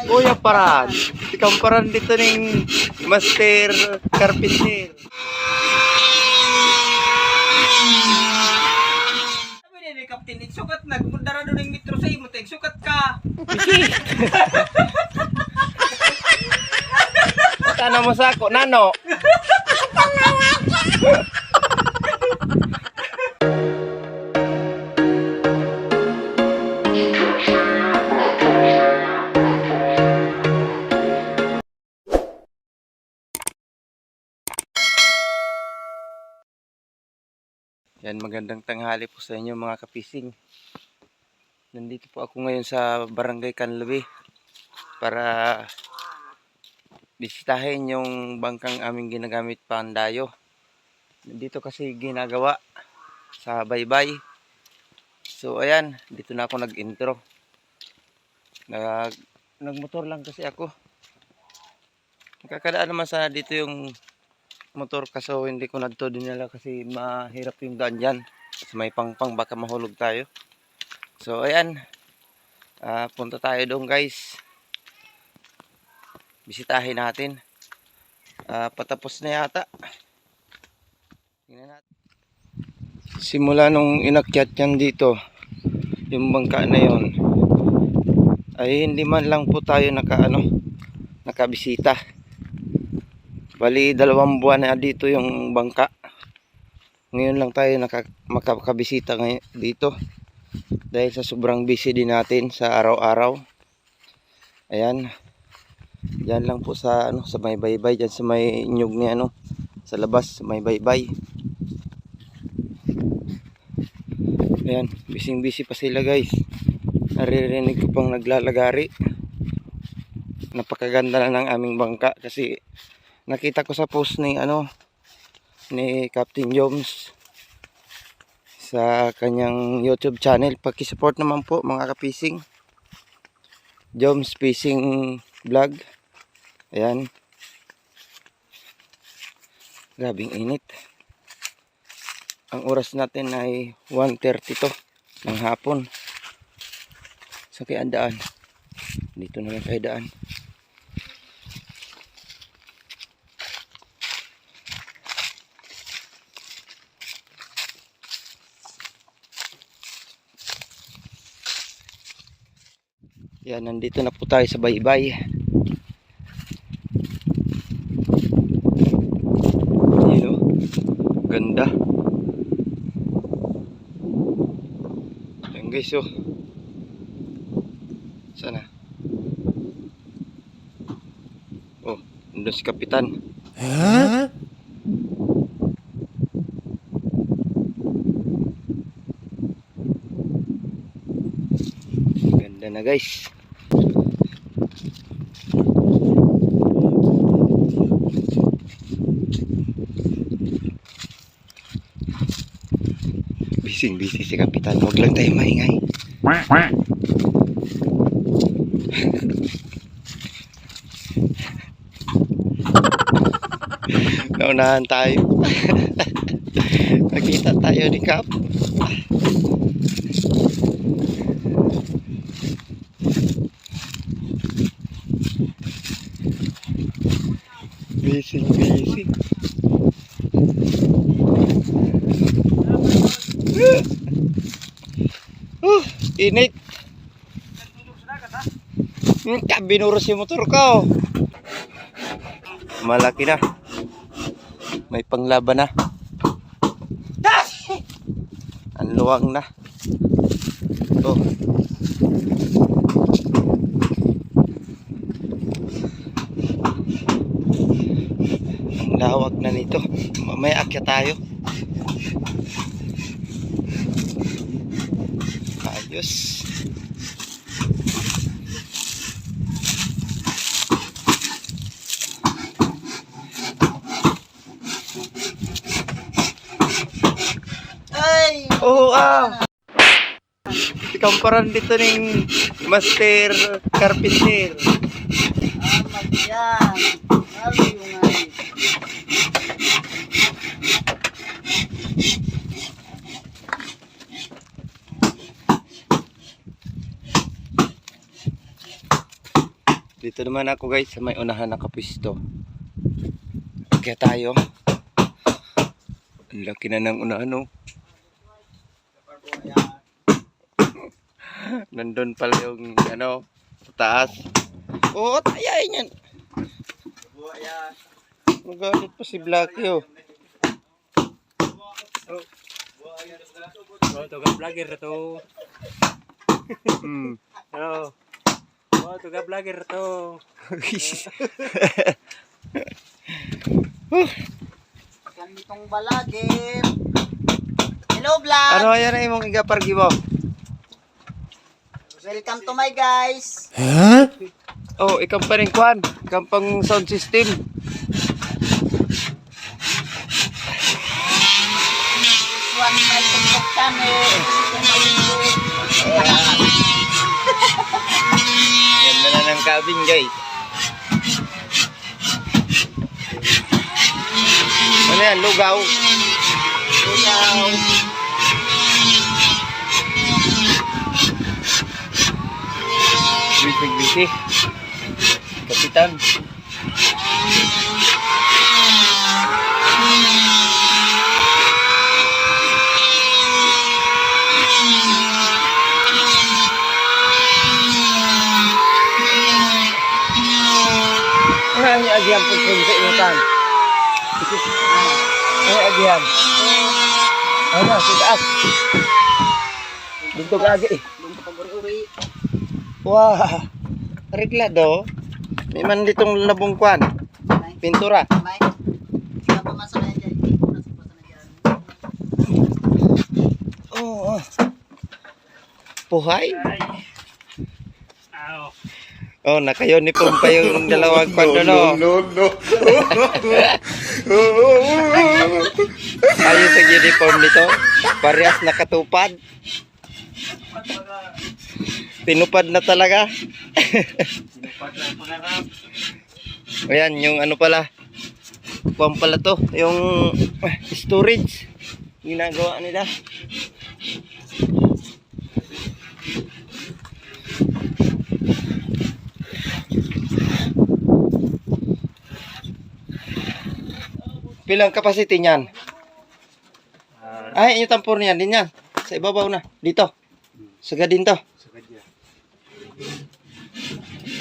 Kuya Paran. Ikaw paran dito ng Master Carpenter. Sabi niya ni Captain, sukat na. Gumundara doon ng metro sa imo, sukat ka. Sana mo sa ako, nano? Yan, magandang tanghali po sa inyo mga kapising. Nandito po ako ngayon sa Barangay Canlabi para bisitahin yung bangkang aming ginagamit pandayo. Nandito kasi ginagawa sa baybay. So ayan, dito na ako nag-intro. Nagmotor lang kasi ako. Nakakadaan naman sana dito yung motor kaso hindi ko nadto dinala kasi mahirap yung daan dyan. So, may pangpang baka mahulog tayo. So ayan, punta tayo doon guys. Bisitahin natin. Patapos na yata. Tingnan natin. Simula nung inakyat yan dito, yung bangka na yon, ay hindi man lang po tayo nakabisita. Bali 2 buwan na dito yung bangka. Ngayon lang tayo makakabisita ngayon dito. Dahil sa sobrang busy din natin sa araw-araw. Ayan. Diyan lang po sa sa may baybay, diyan sa may nyug ni sa labas, sa may baybay. Ayan, busy pa sila guys. Naririnig ko pang naglalagari. Napakaganda na ng aming bangka kasi nakita ko sa post ni ni Captain Joms sa kanyang YouTube channel. Paki-support naman po mga kapising. Joms Fishing Vlog. Ayan. Grabing init. Ang oras natin ay 1:32 ng hapon. Sa kaya daan. Dito na lang kayo daan. Yan, nandito na po tayo sa baybay. Yun o, ganda. Yan guys o. Sana. Oh, nandun si Kapitan. Huh? Ganda na guys. Busy si Kapitan. Huwag lang tayo maingay. Naunahan tayo. Nakita tayo ni Kap. Busy. Init. Binuros yung motor ko. Malaki na. May panglaban na. Ang luwang na. Oh. Ang lawak na nito. Mamaya akyat tayo. Ayos. Oo, ikaw paran dito ng Master Carpenter. Yan. Ano yung Dito naman ako guys sa may unahan na kapisto. Kaya tayo. Ang laki na ng unahan oh. Nandun pala yung ano, sa taas. Oo, tayain yan. Magalit pa si Blacky oh. Oh, tuga vlogger to. Oh. Oh, tuga vlogger to. Ganitong balagin. Hello vlog. Ano yan na imong igapargi mo? Welcome to my guys. Oh, ikaw pa rin kwan. Ikaw pang sound system. One my TikTok channel. Ganda na ng cabin guys. Ano yan? Lugaw. Lugaw. Busy. Kapitan. Ano agihan po sa inutan? Ano agihan? Ano, sudaas. Dito kagi. Pag-uri. Wah, reglado. May man ditong labungkwan. Pintura. May. Sila pa masaya dyan. Hindi ko nasa na dyan. Oh. Puhay. Ow. Oh, naka-uniform pa yung dalawang kwando, no? No. Ayos ang uniform nito. Parehas nakatupad. Tinupad na talaga. Ayan, yung ano pala. Kuwan pala to. Yung storage. Ginagawa nila. Pilang capacity niyan? Ay, yung tampor niyan. Din yan. Sa ibabaw na. Dito. Sagad din to.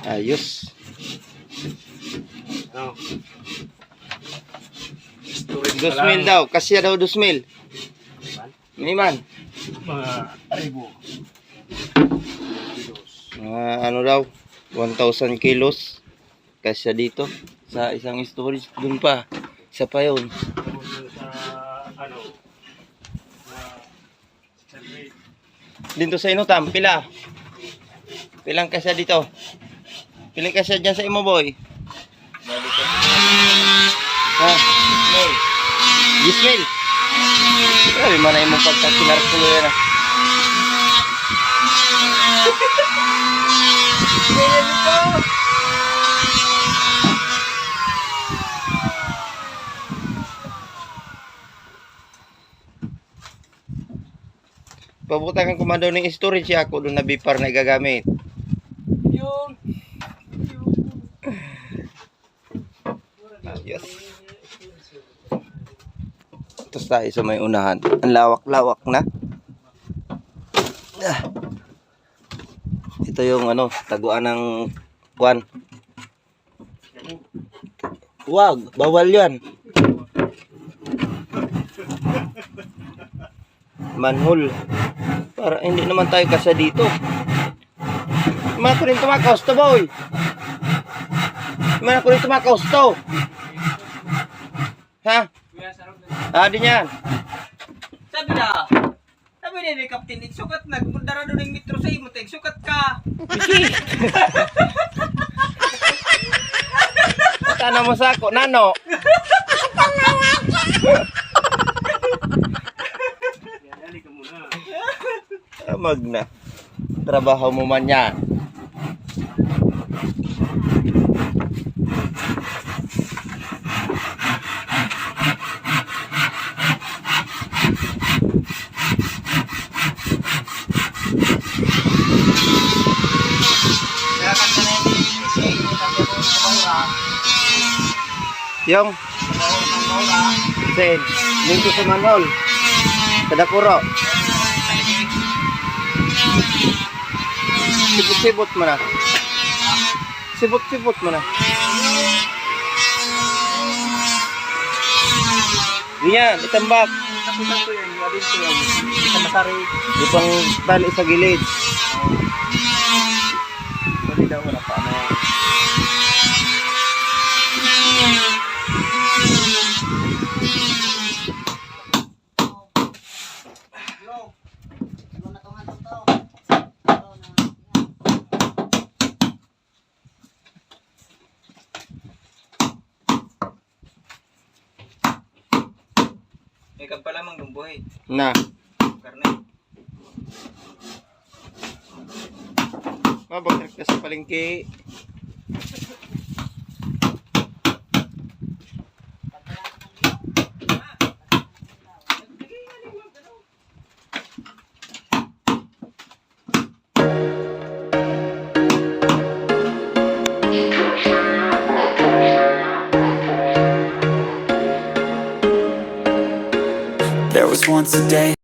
Ayos. Oh. 2,000 daw. Kasya daw 2,000. Miman. Mga ribo. Ano daw? 1,000 kilos. Kasya dito. Sa isang storage. Dun pa. Isa pa yun. Sa ano? Dito sa inutam. Pila? Pilang kasya dito? Pilang kasya dyan sa imo boy? Ha? Gismail. Grabe man na imong pagkakinarkulo yan ah. Pabutangan ko man daw ng storage ako doon na bipar na gagamit. Yun. Yes. Tapos tayo sa may unahan. Ang lawak-lawak na. Ito yung ano, taguan ng kwan. Wag, bawal yan. Manhole. Para hindi naman tayo kasya dito. Mana ko rin tumakaos to boy. Mana ko rin tumakaos to. Ha? Di yan. Sabi ni Captain, sukat na. Gumundara doon ng metro sa imo. Sukat ka. Tana mo sa ako, nano. Amag na. Trabaho mo man yan. Yung Sen, dito sa manhole. Sa Dakuro. Sibot-sibot mo na. Sibot-sibot mo na. Yan, itambak. Tapusan ko yun. Abin ko yun. Sa masari. Ipang tali sa gilid. Bali daw wala pa na yan. Ano na tungan to? Ikaw pa lamang ng buhay. Na. Karne. Mabagsak ka sa palengke. There was once a day